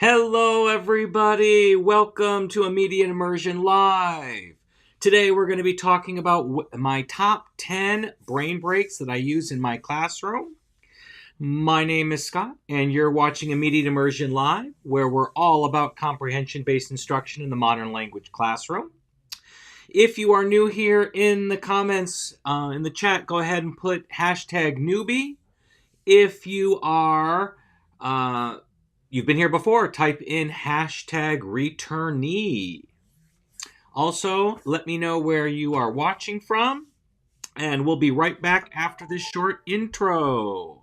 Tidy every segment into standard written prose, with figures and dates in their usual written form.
Hello, everybody. Welcome to Immediate Immersion Live. Today, we're going to be talking about my top 10 brain breaks that I use in my classroom. My name is Scott, and you're watching Immediate Immersion Live, where we're all about comprehension-based instruction in the modern language classroom. If you are new here, in the comments, in the chat, go ahead and put hashtag newbie. If you are... you've been here before, type in hashtag returnee. Also, let me know where you are watching from, and we'll be right back after this short intro.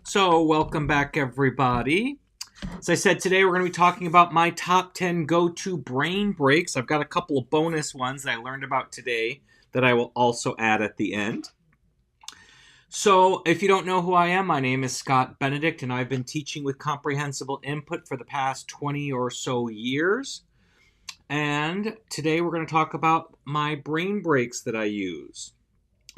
So, welcome back, everybody. As I said, today we're going to be talking about my top 10 go-to brain breaks. I've got a couple of bonus ones that I learned about today that I will also add at the end. So, if you don't know who I am, my name is Scott Benedict, and I've been teaching with comprehensible input for the past 20 or so years. And today we're going to talk about my brain breaks that I use.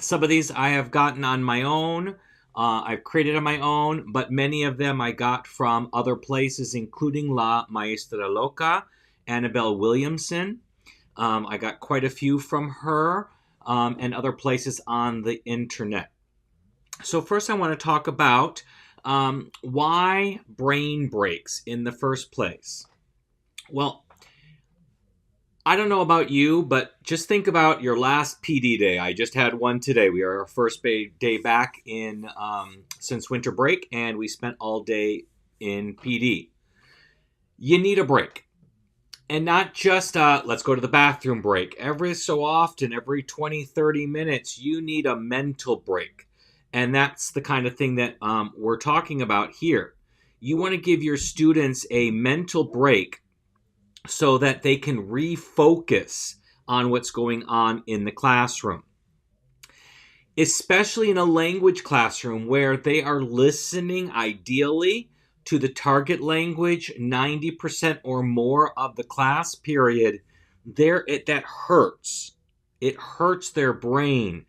Some of these I have gotten on my own. I've created on my own, but many of them I got from other places, including La Maestra Loca, Annabelle Williamson. I got quite a few from her and other places on the internet. So first I want to talk about why brain breaks in the first place. Well, I don't know about you, but just think about your last PD day. I just had one today. We are our first day back in since winter break, and we spent all day in PD. You need a break. And not just let's go to the bathroom break. Every so often, every 20, 30 minutes, you need a mental break. And that's the kind of thing that we're talking about here. You want to give your students a mental break so that they can refocus on what's going on in the classroom. Especially in a language classroom where they are listening, ideally, to the target language 90% or more of the class period, that hurts. It hurts their brain.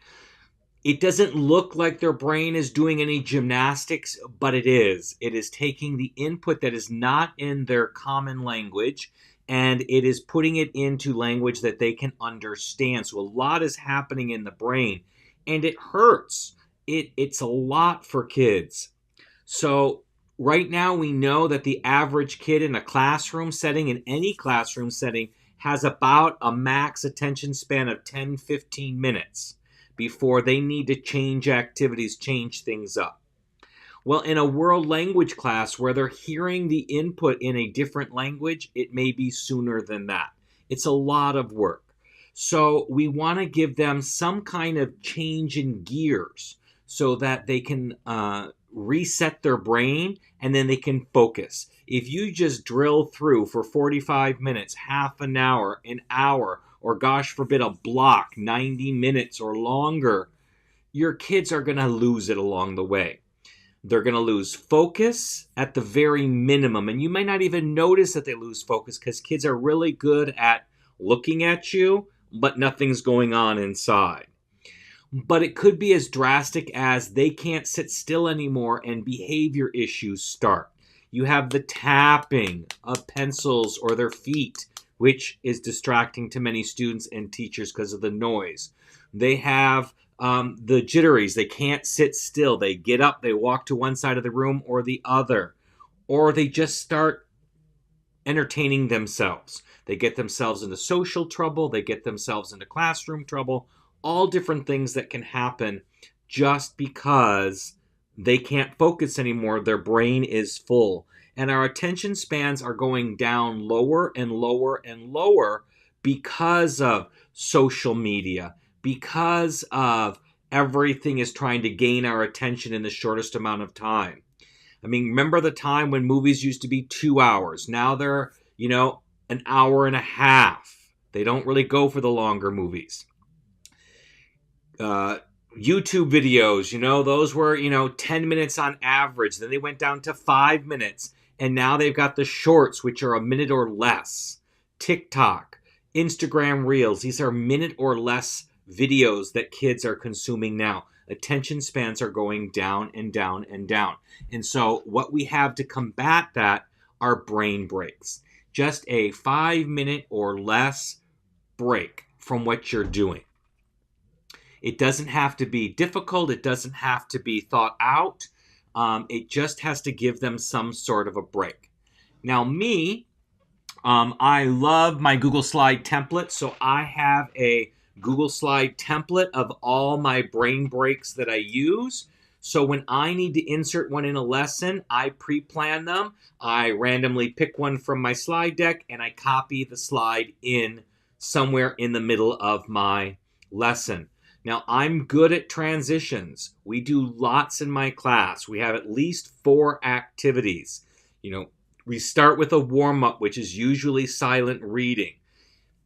It doesn't look like their brain is doing any gymnastics, but it is. It is taking the input that is not in their common language, and it is putting it into language that they can understand. So a lot is happening in the brain, and it hurts. It's a lot for kids. So right now we know that the average kid in a classroom setting, in any classroom setting, has about a max attention span of 10, 15 minutes before they need to change activities, change things up. Well, in a world language class where they're hearing the input in a different language, it may be sooner than that. It's a lot of work. So we want to give them some kind of change in gears so that they can reset their brain and then they can focus. If you just drill through for 45 minutes, half an hour, or gosh forbid a block, 90 minutes or longer, your kids are going to lose it along the way. They're going to lose focus at the very minimum. And you may not even notice that they lose focus because kids are really good at looking at you, but nothing's going on inside. But it could be as drastic as they can't sit still anymore and behavior issues start. You have the tapping of pencils or their feet, which is distracting to many students and teachers because of the noise. They have the jitteries. They can't sit still. They get up, they walk to one side of the room or the other. Or they just start entertaining themselves. They get themselves into social trouble. They get themselves into classroom trouble. All different things that can happen just because they can't focus anymore. Their brain is full. And our attention spans are going down lower and lower and lower because of social media, because of everything is trying to gain our attention in the shortest amount of time. I mean, remember the time when movies used to be 2 hours? Now they're, an hour and a half. They don't really go for the longer movies. YouTube videos, those were, 10 minutes on average. Then they went down to 5 minutes. And now they've got the shorts, which are a minute or less. TikTok, Instagram Reels. These are minute or less videos that kids are consuming now. Attention spans are going down and down and down. And so what we have to combat that are brain breaks. Just a 5-minute or less break from what you're doing. It doesn't have to be difficult. It doesn't have to be thought out. It just has to give them some sort of a break. Now, I love my Google Slide template. So I have a Google Slide template of all my brain breaks that I use. So when I need to insert one in a lesson, I pre-plan them. I randomly pick one from my slide deck and I copy the slide in somewhere in the middle of my lesson. Now, I'm good at transitions. We do lots in my class. We have at least 4 activities. We start with a warm-up, which is usually silent reading.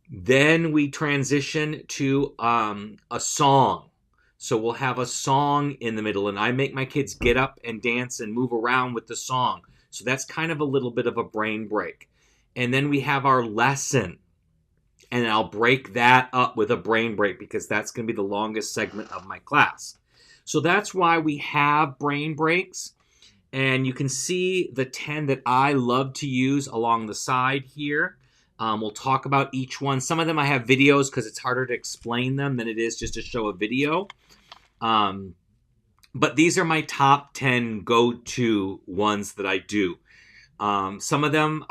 Then we transition to a song. So we'll have a song in the middle, and I make my kids get up and dance and move around with the song. So that's kind of a little bit of a brain break. And then we have our lesson. And I'll break that up with a brain break because that's going to be the longest segment of my class. So that's why we have brain breaks. And you can see the 10 that I love to use along the side here. We'll talk about each one. Some of them I have videos because it's harder to explain them than it is just to show a video. But these are my top 10 go-to ones that I do. Some of them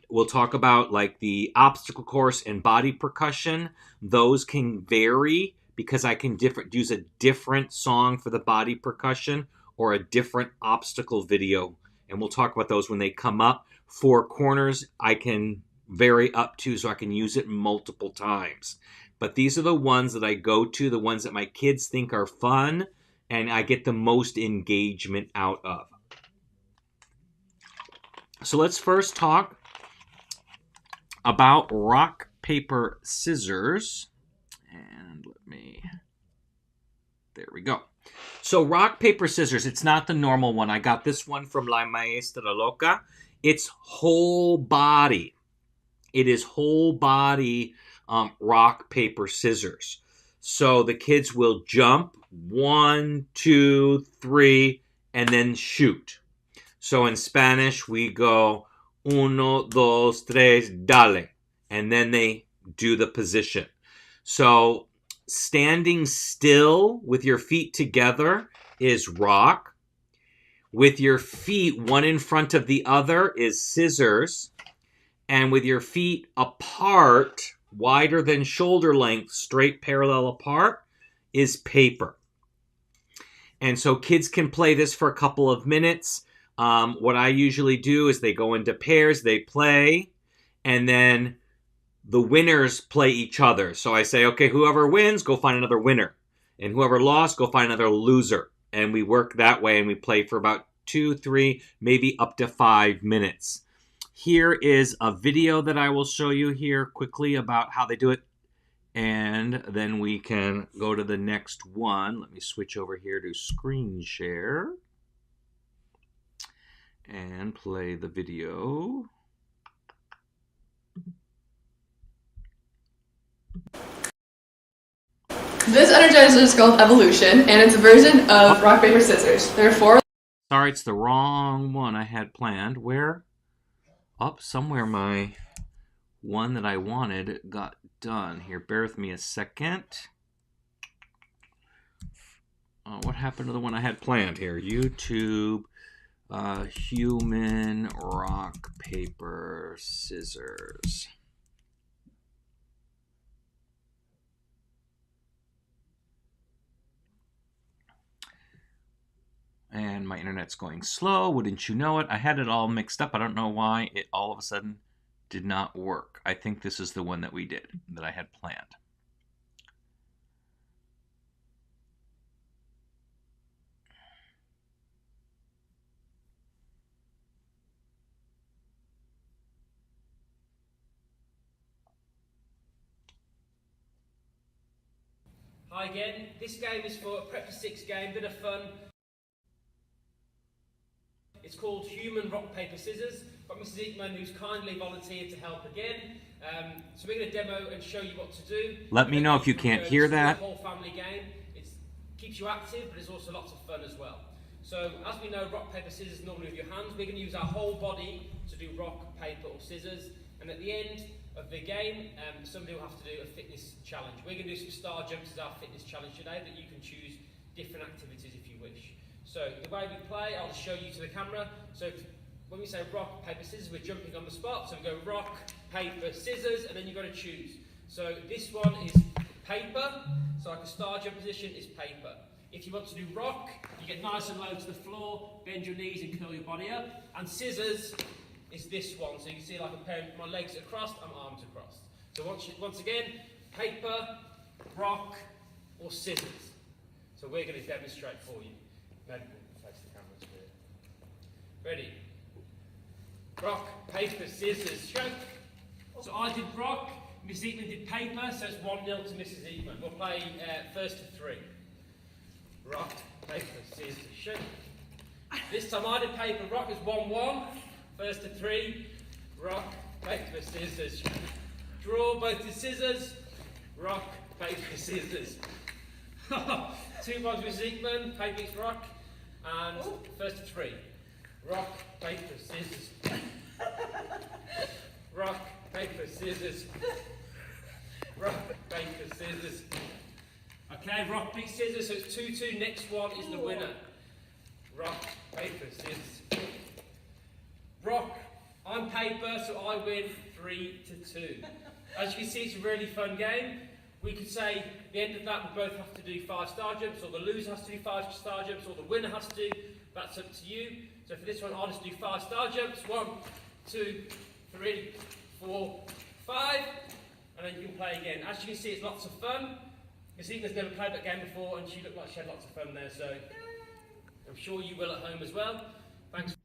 we'll talk about, like the obstacle course and body percussion. Those can vary because I can use a different song for the body percussion or a different obstacle video. And we'll talk about those when they come up. 4 corners I can vary up to so I can use it multiple times. But these are the ones that I go to, the ones that my kids think are fun and I get the most engagement out of. So let's first talk about rock, paper, scissors. And there we go. So rock, paper, scissors, it's not the normal one. I got this one from La Maestra Loca. It's whole body. It is whole body rock, paper, scissors. So the kids will jump 1, 2, 3, and then shoot. So in Spanish, we go 1, 2, 3, dale. And then they do the position. So standing still with your feet together is rock. With your feet one in front of the other is scissors. And with your feet apart, wider than shoulder length, straight parallel apart, is paper. And so kids can play this for a couple of minutes. What I usually do is they go into pairs, they play, and then the winners play each other. So I say, okay, whoever wins, go find another winner. And whoever lost, go find another loser. And we work that way, and we play for about 2, 3, maybe up to 5 minutes. Here is a video that I will show you here quickly about how they do it. And then we can go to the next one. Let me switch over here to screen share and play the video. This energizer is called Evolution, and it's a version of rock, paper, scissors. There are 4. Sorry, it's the wrong one I had planned. Where? Up somewhere my one that I wanted got done. Here, bear with me a second. What happened to the one I had planned here? YouTube, human, rock, paper, scissors. And my internet's going slow. Wouldn't you know it? I had it all mixed up. I don't know why it all of a sudden did not work. I think this is the one that we did, that I had planned. Hi again. This game is for Prep for 6 game, bit of fun. It's called Human Rock, Paper, Scissors. Got Mrs. Ekman, who's kindly volunteered to help again. So we're going to demo and show you what to do. Let me know if you can't hear that. It's a whole family game. It keeps you active, but it's also lots of fun as well. So as we know, rock, paper, scissors normally with your hands. We're going to use our whole body to do rock, paper or scissors. And at the end of the game, somebody will have to do a fitness challenge. We're going to do some star jumps as our fitness challenge today, that you can choose different activities if you wish. So the way we play, I'll show you to the camera. So when we say rock, paper, scissors, we're jumping on the spot. So we go rock, paper, scissors, and then you've got to choose. So this one is paper. So like a star jump position is paper. If you want to do rock, you get nice and low to the floor, bend your knees and curl your body up. And scissors is this one. So you can see like a pair of my legs are crossed, and arms are crossed. So once again, paper, rock, or scissors. So we're going to demonstrate for you. Maybe we'll face the camera to do it. Ready? Rock, paper, scissors, show. So I did rock, Miss Ekman did paper, so it's 1-0 to Mrs. Ekman. We'll play first to 3. Rock, paper, scissors, shoot. This time I did paper, rock is 1-1. First to 3. Rock, paper, scissors, shoot. Draw both the scissors. Rock, paper, scissors. 2 points Mrs. Ekman, paper meets rock. And first to 3. Rock, paper, scissors. Rock, paper, scissors. Rock, paper, scissors. Okay, rock, beats scissors, so it's 2-2. Next one is the winner. Rock, paper, scissors. Rock, I'm paper, so I win 3-2. As you can see, it's a really fun game. We could say at the end of that we both have to do 5 star jumps, or the loser has to do 5 star jumps, or the winner has to do. That's up to you. So for this one, I'll just do 5 star jumps. 1, 2, 3, 4, 5. And then you can play again. As you can see, it's lots of fun. Miss Ekman's never played that game before, and she looked like she had lots of fun there, so I'm sure you will at home as well. Thanks.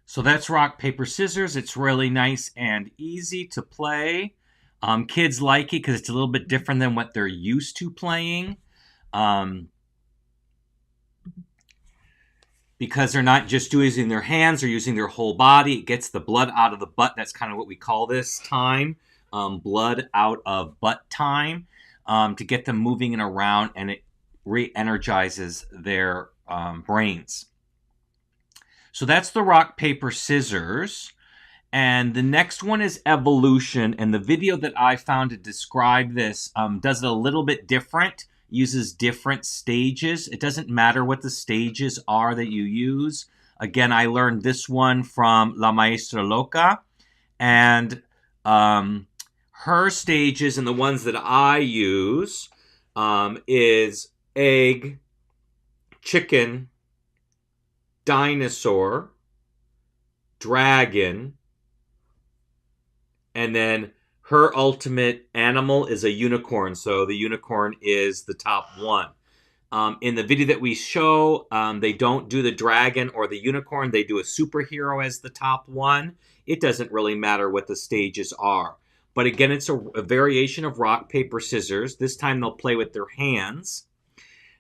So that's rock, paper, scissors. It's really nice and easy to play. Kids like it because it's a little bit different than what they're used to playing. Because they're not just using their hands, they're using their whole body. It gets the blood out of the butt. That's kind of what we call this time. Blood out of butt time. To get them moving and around, and it re-energizes their brains. So that's the rock, paper, scissors. And the next one is evolution. And the video that I found to describe this does it a little bit different, uses different stages. It doesn't matter what the stages are that you use. Again, I learned this one from La Maestra Loca. And her stages and the ones that I use is egg, chicken, dinosaur, dragon, and then her ultimate animal is a unicorn. So the unicorn is the top one. In the video that we show, they don't do the dragon or the unicorn. They do a superhero as the top one. It doesn't really matter what the stages are. But again, it's a variation of rock, paper, scissors. This time they'll play with their hands.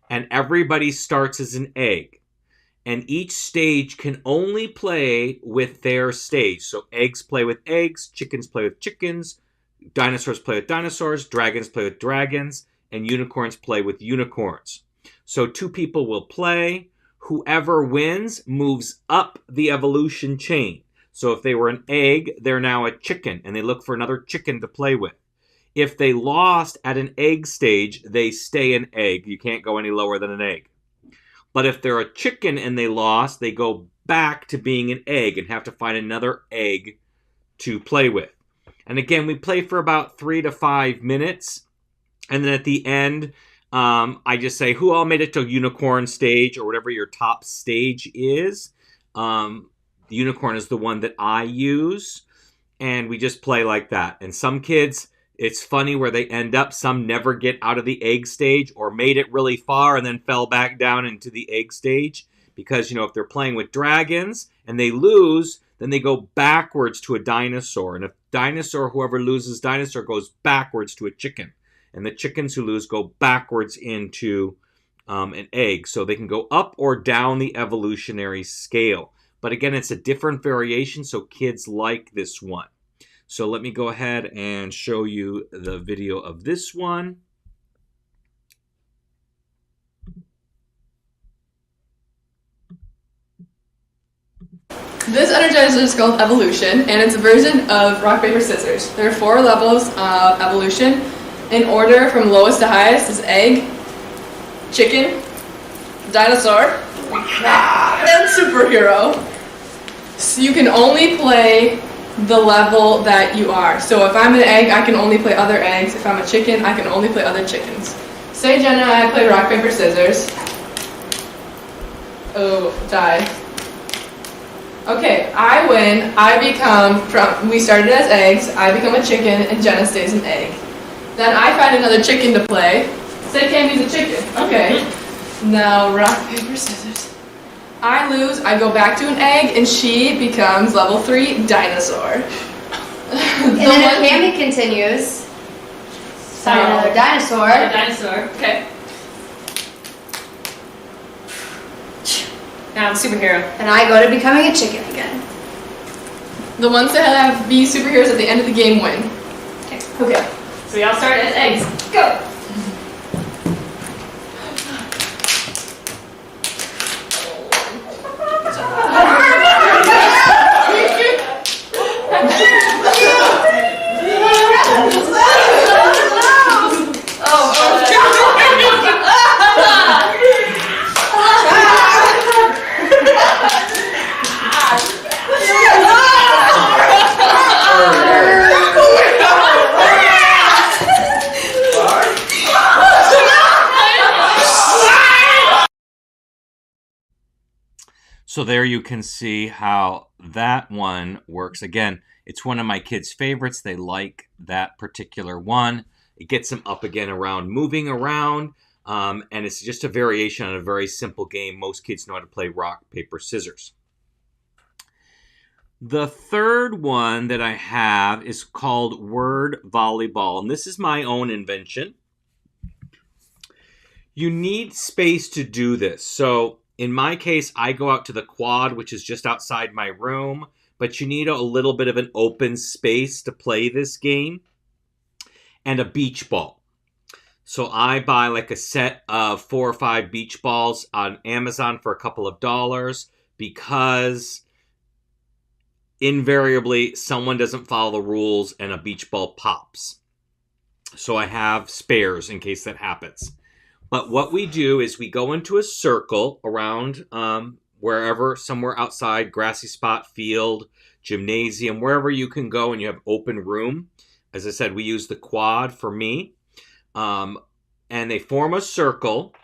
And everybody starts as an egg. And each stage can only play with their stage. So eggs play with eggs, chickens play with chickens, dinosaurs play with dinosaurs, dragons play with dragons, and unicorns play with unicorns. So 2 people will play. Whoever wins moves up the evolution chain. So if they were an egg, they're now a chicken, and they look for another chicken to play with. If they lost at an egg stage, they stay an egg. You can't go any lower than an egg. But if they're a chicken and they lost, they go back to being an egg and have to find another egg to play with. And again, we play for about 3 to 5 minutes. And then at the end, I just say, who all made it to unicorn stage or whatever your top stage is. The unicorn is the one that I use, and we just play like that. And some kids, it's funny where they end up. Some never get out of the egg stage or made it really far and then fell back down into the egg stage. Because, if they're playing with dragons and they lose, then they go backwards to a dinosaur. And if whoever loses dinosaur goes backwards to a chicken. And the chickens who lose go backwards into an egg. So they can go up or down the evolutionary scale. But again, it's a different variation, so kids like this one. So let me go ahead and show you the video of this one. This energizer is called evolution, and it's a version of rock, paper, scissors. There are 4 levels of evolution. In order from lowest to highest is egg, chicken, dinosaur, and superhero. So you can only play the level that you are. So if I'm an egg, I can only play other eggs. If I'm a chicken, I can only play other chickens. Say Jenna and I play rock, paper, scissors. Oh, die. Okay, I win. We started as eggs, I become a chicken, and Jenna stays an egg. Then I find another chicken to play. Say Candy's a chicken. Okay. Now rock, paper, scissors. I lose, I go back to an egg, and she becomes level 3 dinosaur. And then if Candy continues, find another dinosaur. Another dinosaur. Okay. Now I'm superhero. And I go to becoming a chicken again. The ones that have be superheroes at the end of the game win. Okay. So we all start as eggs. Go! So there you can see how that one works. Again, it's one of my kids' favorites. They like that particular one. It gets them up again around moving around. And it's just a variation on a very simple game. Most kids know how to play rock, paper, scissors. The third one that I have is called Word Volleyball. And this is my own invention. You need space to do this. So in my case, I go out to the quad, which is just outside my room, but you need a little bit of an open space to play this game, and a beach ball. So I buy like a set of 4 or 5 beach balls on Amazon for a couple of dollars because invariably someone doesn't follow the rules and a beach ball pops. So I have spares in case that happens. But what we do is we go into a circle around wherever, somewhere outside, grassy spot, field, gymnasium, wherever you can go and you have open room. As I said, we use the quad for me. And they form a circle.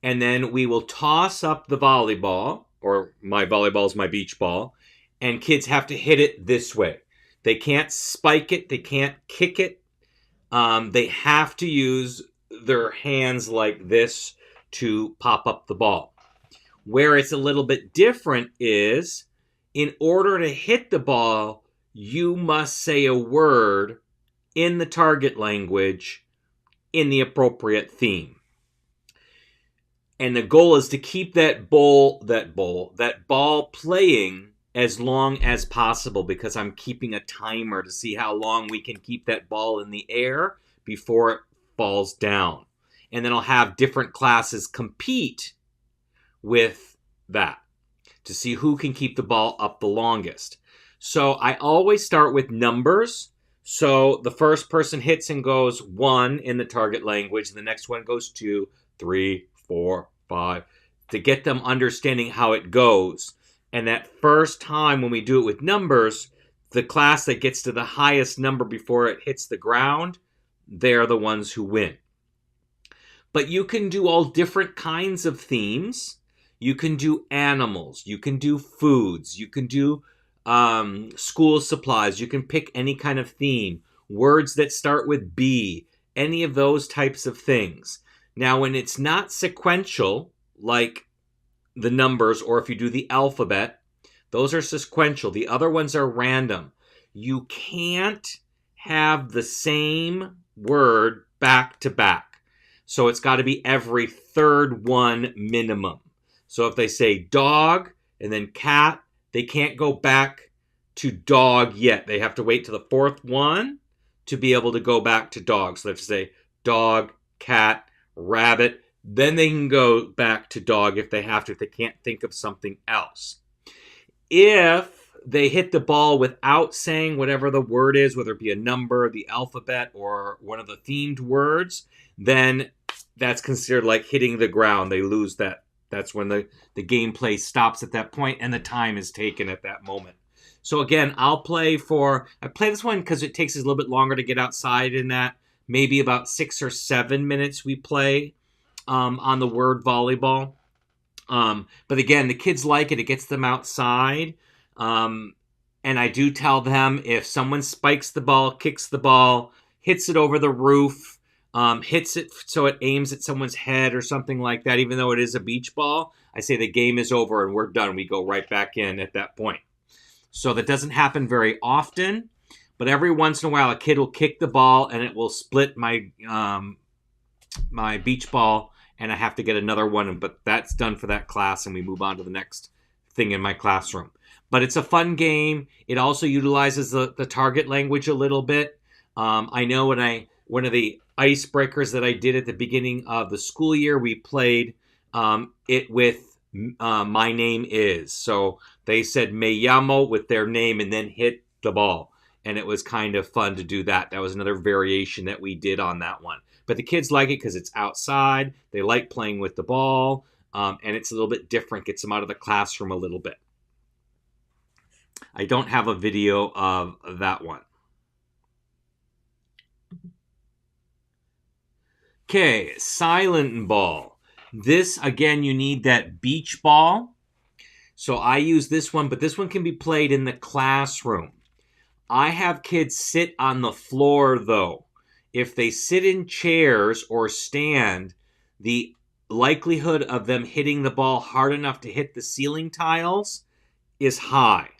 And then we will toss up the volleyball, or my volleyball is my beach ball, and kids have to hit it this way. They can't spike it. They can't kick it. They have to use their hands like this to pop up the ball. Where it's a little bit different is, in order to hit the ball, you must say a word in the target language in the appropriate theme. And the goal is to keep that ball playing as long as possible, because I'm keeping a timer to see how long we can keep that ball in the air before it falls down. And then I'll have different classes compete with that to see who can keep the ball up the longest. So I always start with numbers. So the first person hits and goes 1 in the target language. The next one goes 2, 3, 4, 5, to get them understanding how it goes. And that first time when we do it with numbers, the class that gets to the highest number before it hits the ground, they're the ones who win. But you can do all different kinds of themes. You can do animals. You can do foods. You can do school supplies. You can pick any kind of theme. Words that start with B. Any of those types of things. Now, when it's not sequential, like the numbers, or if you do the alphabet, those are sequential. The other ones are random. You can't have the same word back to back. So it's got to be every third one minimum. So if they say dog and then cat, they can't go back to dog yet. They have to wait to the fourth one to be able to go back to dog. So they have to say dog, cat, rabbit. Then they can go back to dog if they have to, if they can't think of something else. If they hit the ball without saying whatever the word is, whether it be a number, the alphabet, or one of the themed words, then that's considered like hitting the ground. They lose that. That's when the gameplay stops at that point and the time is taken at that moment. So again, I play this one because it takes us a little bit longer to get outside in that. Maybe about 6 or 7 minutes we play on the Word Volleyball. But again, the kids like it. It gets them outside. And I do tell them if someone spikes the ball, kicks the ball, hits it over the roof, hits it so it aims at someone's head or something like that, even though it is a beach ball, I say the game is over and we're done. We go right back in at that point. So that doesn't happen very often, but every once in a while a kid will kick the ball and it will split my my beach ball and I have to get another one, but that's done for that class and we move on to the next thing in my classroom. But it's a fun game. It also utilizes the target language a little bit. I know one of the icebreakers that I did at the beginning of the school year, we played it with my name is. So they said me llamo with their name and then hit the ball. And it was kind of fun to do that. That was another variation that we did on that one. But the kids like it because it's outside. They like playing with the ball. And it's a little bit different. Gets them out of the classroom a little bit. I don't have a video of that one. Okay, silent ball. This, again, you need that beach ball. So I use this one, but this one can be played in the classroom. I have kids sit on the floor, though. If they sit in chairs or stand, the likelihood of them hitting the ball hard enough to hit the ceiling tiles is high.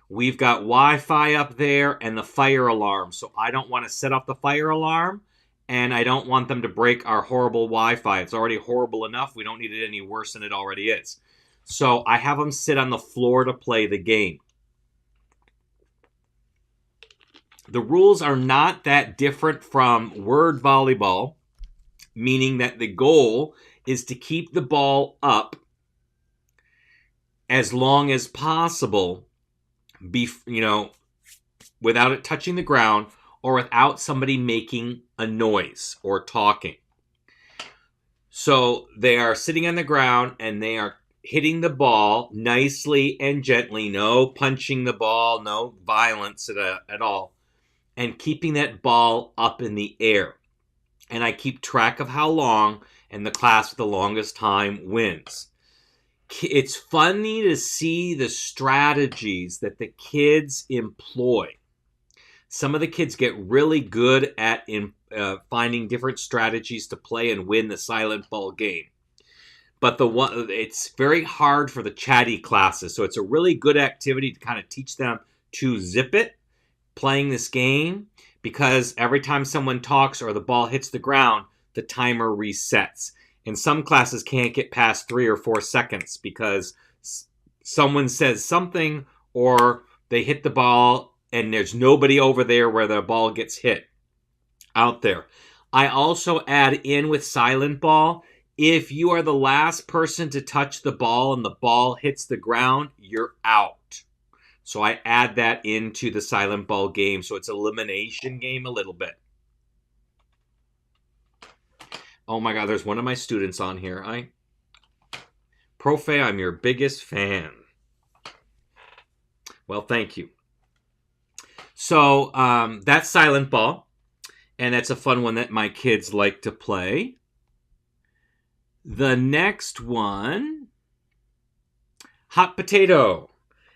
We've got Wi-Fi up there and the fire alarm, so I don't want to set off the fire alarm, and I don't want them to break our horrible Wi-Fi. It's already horrible enough. We don't need it any worse than it already is. So I have them sit on the floor to play the game. The rules are not that different from Word Volleyball, meaning that the goal is to keep the ball up as long as possible, without it touching the ground or without somebody making a noise or talking. So they are sitting on the ground and they are hitting the ball nicely and gently, no punching the ball, no violence at all, and keeping that ball up in the air. And I keep track of how long, and the class with the longest time wins. It's funny to see the strategies that the kids employ. Some of the kids get really good at finding different strategies to play and win the silent ball game. But it's very hard for the chatty classes. So it's a really good activity to kind of teach them to zip it, playing this game, because every time someone talks or the ball hits the ground, the timer resets. And some classes can't get past 3 or 4 seconds because someone says something or they hit the ball and there's nobody over there where the ball gets hit out there. I also add in with silent ball, if you are the last person to touch the ball and the ball hits the ground, you're out. So I add that into the silent ball game. So it's an elimination game a little bit. Oh my God, there's one of my students on here. Profe, I'm your biggest fan. Well, thank you. So that's silent ball. And that's a fun one that my kids like to play. The next one, hot potato.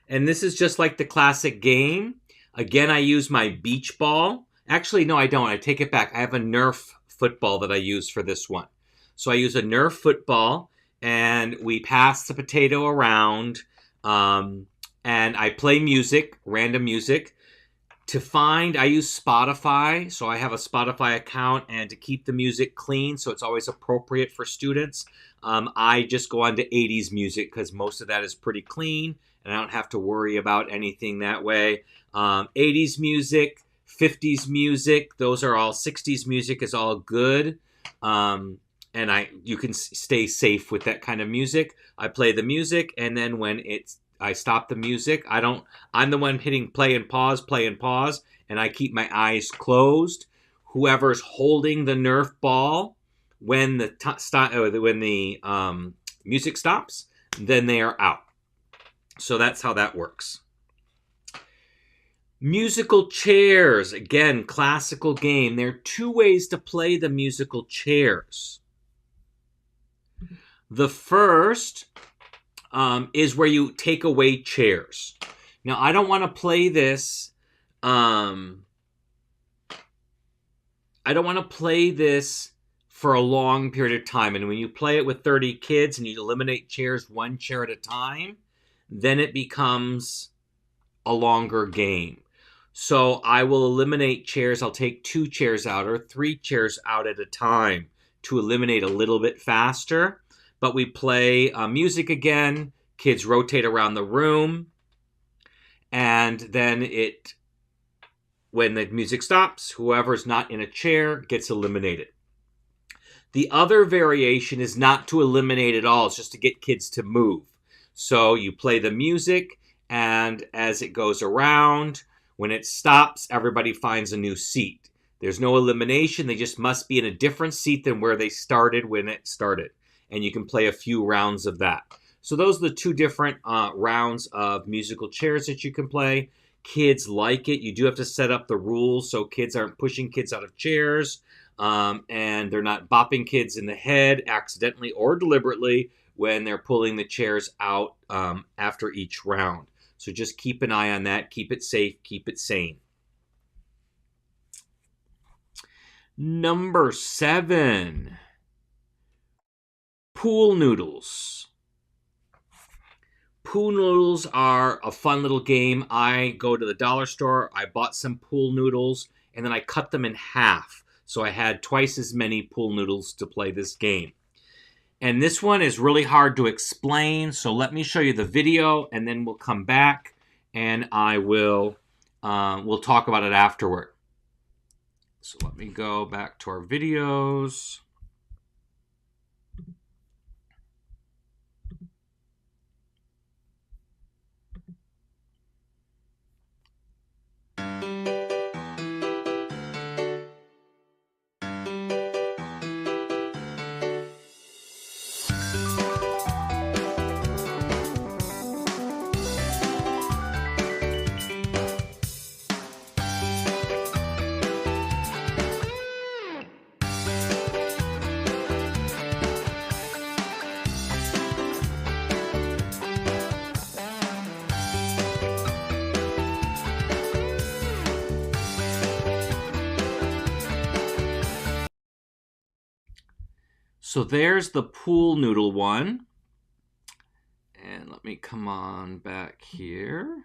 And this is just like the classic game. Again, I use my beach ball. Actually, no, I don't. I take it back. I have a Nerf football that I use for this one. So I use a Nerf football, and we pass the potato around, and I play music, random music. To find, I use Spotify. So I have a Spotify account, and to keep the music clean, so it's always appropriate for students, I just go on to 80s music because most of that is pretty clean, and I don't have to worry about anything that way. 80s music, 50s music, those are all 60s music is all good. And you can stay safe with that kind of music. I play the music, and then when I stop the music, I'm the one hitting play and pause, and I keep my eyes closed. Whoever's holding the Nerf ball when the music stops, then they are out. So that's how that works. Musical chairs, again, classical game. There are 2 ways to play the musical chairs. The first is where you take away chairs. Now, I don't want to play this. I don't want to play this for a long period of time. And when you play it with 30 kids and you eliminate chairs 1 chair at a time, then it becomes a longer game. So I will eliminate chairs. I'll take 2 chairs out or 3 chairs out at a time to eliminate a little bit faster. But we play music again. Kids rotate around the room. And then when the music stops, whoever's not in a chair gets eliminated. The other variation is not to eliminate at all. It's just to get kids to move. So you play the music, and as it goes around, when it stops, everybody finds a new seat. There's no elimination. They just must be in a different seat than where they started when it started. And you can play a few rounds of that. So those are the 2 different rounds of musical chairs that you can play. Kids like it. You do have to set up the rules so kids aren't pushing kids out of chairs, and they're not bopping kids in the head accidentally or deliberately when they're pulling the chairs out after each round. So just keep an eye on that. Keep it safe. Keep it sane. Number 7. Pool noodles. Pool noodles are a fun little game. I go to the dollar store, I bought some pool noodles, and then I cut them in half. So I had twice as many pool noodles to play this game. And this one is really hard to explain, so let me show you the video, and then we'll come back, and we'll talk about it afterward. So let me go back to our videos. So there's the pool noodle one. And let me come on back here.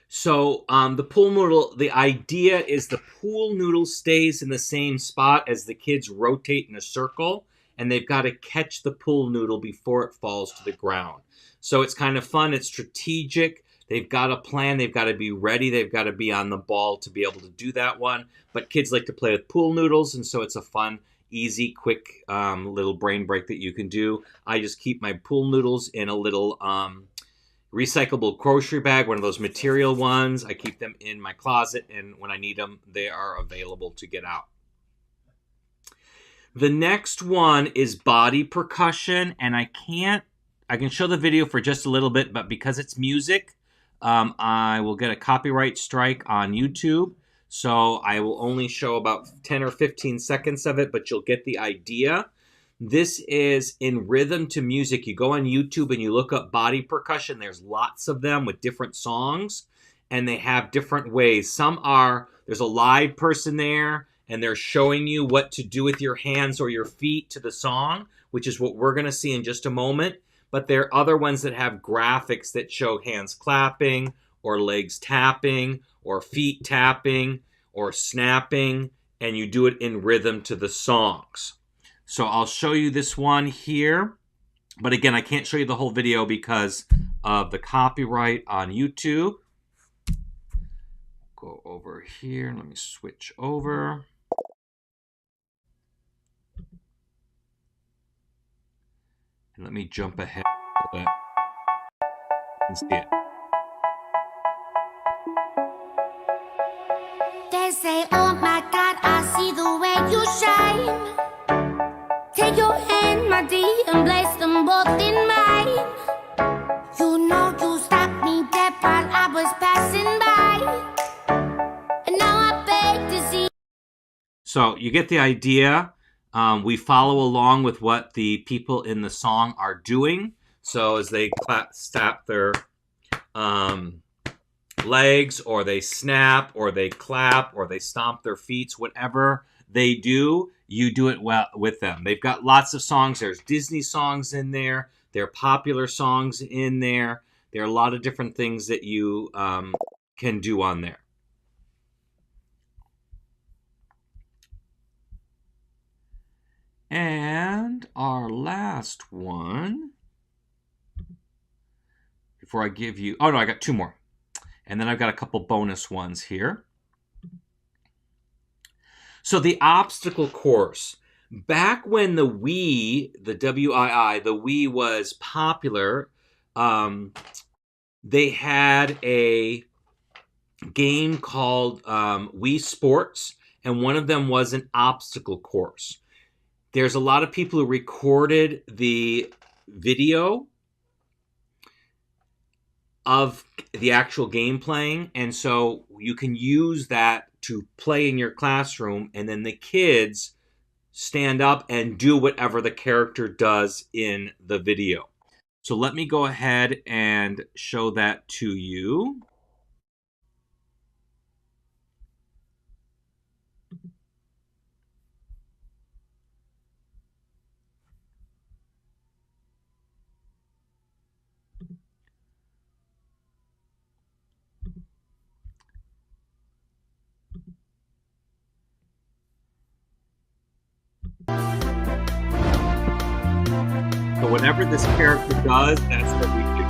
So the pool noodle, the idea is the pool noodle stays in the same spot as the kids rotate in a circle, and they've got to catch the pool noodle before it falls to the ground. So it's kind of fun. It's strategic. They've got a plan. They've got to be ready. They've got to be on the ball to be able to do that one. But kids like to play with pool noodles, and so it's a fun, easy, quick little brain break that you can do. I just keep my pool noodles in a little recyclable grocery bag, one of those material ones. I keep them in my closet, and when I need them, they are available to get out. The next one is body percussion, and I can show the video for just a little bit, but because it's music, I will get a copyright strike on YouTube. So I will only show about 10 or 15 seconds of it, but you'll get the idea. This is in rhythm to music. You go on YouTube and you look up body percussion. There's lots of them with different songs, and they have different ways. There's a live person there, and they're showing you what to do with your hands or your feet to the song, which is what we're going to see in just a moment. But there are other ones that have graphics that show hands clapping or legs tapping or feet tapping or snapping, and you do it in rhythm to the songs. So I'll show you this one here. But again, I can't show you the whole video because of the copyright on YouTube. Go over here. Let me switch over. And let me jump ahead so that you can see it. They say, oh my God, I see the way you shine. Take your hand, my dear, and place them both in mine. You know you stopped me dead while I was passing by. And now I beg to see. So you get the idea. We follow along with what the people in the song are doing. So as they snap their legs, or they snap, or they clap, or they stomp their feet, whatever they do, you do it well with them. They've got lots of songs. There's Disney songs in there. There are popular songs in there. There are a lot of different things that you can do on there. And our last one, before I give you, oh no, I got two more. And then I've got a couple bonus ones here. So the obstacle course. Back when the Wii, the W-I-I, the Wii was popular, they had a game called Wii Sports, and one of them was an obstacle course. There's a lot of people who recorded the video of the actual game playing, and so you can use that to play in your classroom, and then the kids stand up and do whatever the character does in the video. So let me go ahead and show that to you. So whatever this character does, that's what we do.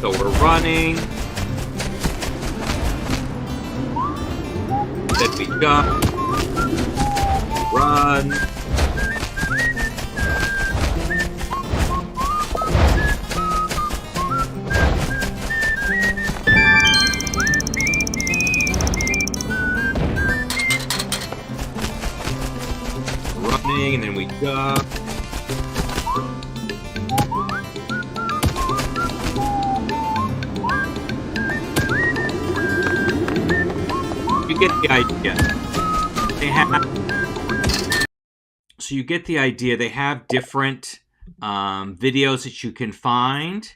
So we're running. Then we jump. Run. And then we jump. You get the idea. So you get the idea. They have different videos that you can find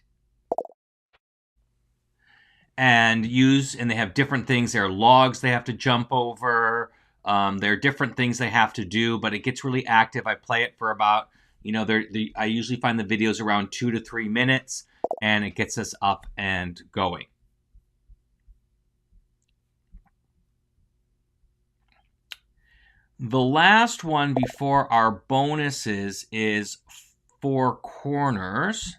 and use, and they have different things. There are logs they have to jump over. There are different things they have to do, but it gets really active. I play it for about, I usually find the videos around 2 to 3 minutes, and it gets us up and going. The last one before our bonuses is 4 corners.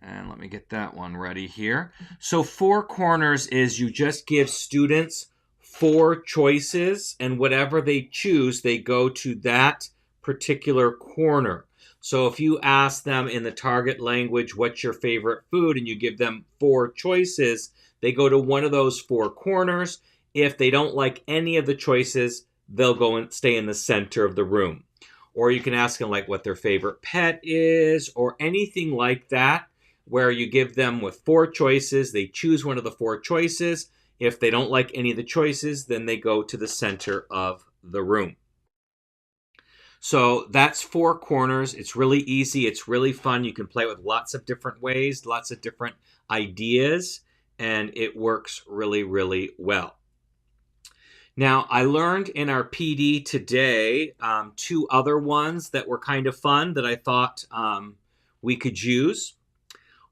And let me get that one ready here. So 4 corners is you just give students 4 choices, and whatever they choose, they go to that particular corner. So if you ask them in the target language, what's your favorite food, and you give them 4 choices, they go to one of those 4 corners. If they don't like any of the choices, they'll go and stay in the center of the room. Or you can ask them like what their favorite pet is, or anything like that, where you give them with 4 choices. They choose one of the 4 choices. If they don't like any of the choices, then they go to the center of the room. So that's 4 corners. It's really easy. It's really fun. You can play with lots of different ways, lots of different ideas, and it works really, really well. Now, I learned in our PD today 2 other ones that were kind of fun that I thought we could use.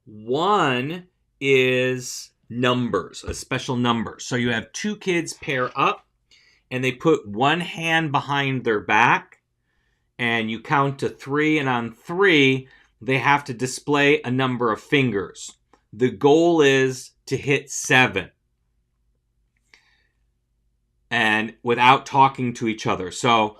One is numbers, a special number. So you have 2 kids pair up, and they put one hand behind their back, and you count to 3, and on 3, they have to display a number of fingers. The goal is to hit 7. And without talking to each other. So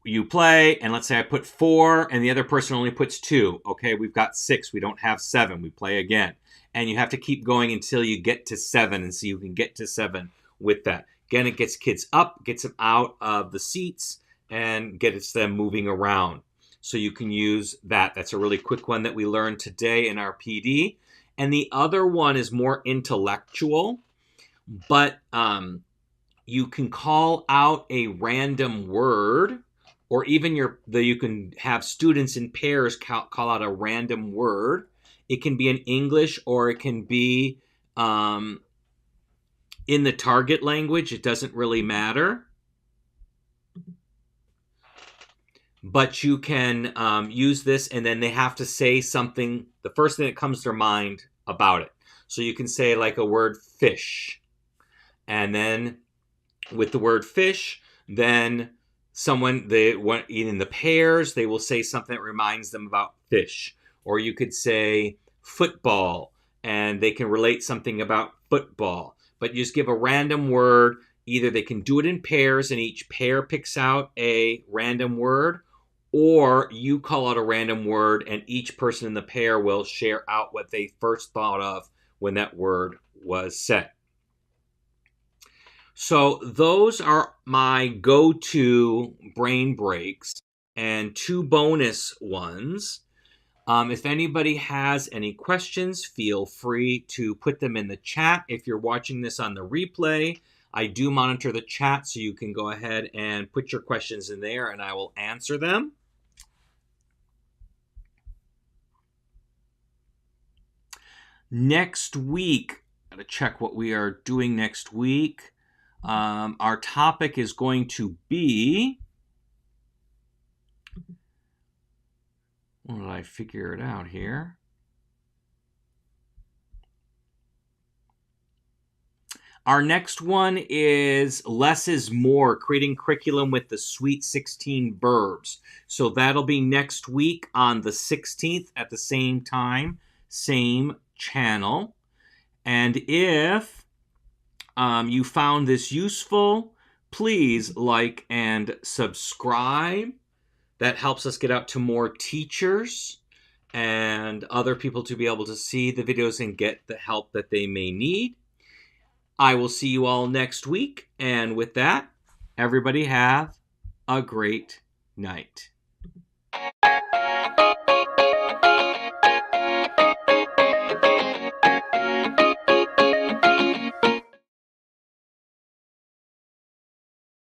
you play, and let's say I put 4, and the other person only puts 2. Okay, we've got 6. We don't have 7. We play again. And you have to keep going until you get to 7, and so you can get to 7 with that. Again, it gets kids up, gets them out of the seats, and gets them moving around. So you can use that. That's a really quick one that we learned today in our PD. And the other one is more intellectual, but you can call out a random word, or even you can have students in pairs call out a random word. It can be in English, or it can be in the target language. It doesn't really matter. But you can use this, and then they have to say something, the first thing that comes to their mind about it. So you can say like a word fish. And then with the word fish, then in the pairs, they will say something that reminds them about fish. Or you could say football, and they can relate something about football. But you just give a random word. Either they can do it in pairs, and each pair picks out a random word, or you call out a random word, and each person in the pair will share out what they first thought of when that word was said. So those are my go-to brain breaks, and 2 bonus ones. If anybody has any questions, feel free to put them in the chat. If you're watching this on the replay, I do monitor the chat, so you can go ahead and put your questions in there, and I will answer them. Next week, I gotta check what we are doing next week. Our topic is going to be, well, did I figure it out here? Our next one is less is more, creating curriculum with the sweet 16 verbs. So that'll be next week on the 16th at the same time, same channel. And if you found this useful, please like and subscribe. That helps us get out to more teachers and other people to be able to see the videos and get the help that they may need. I will see you all next week. And with that, everybody have a great night.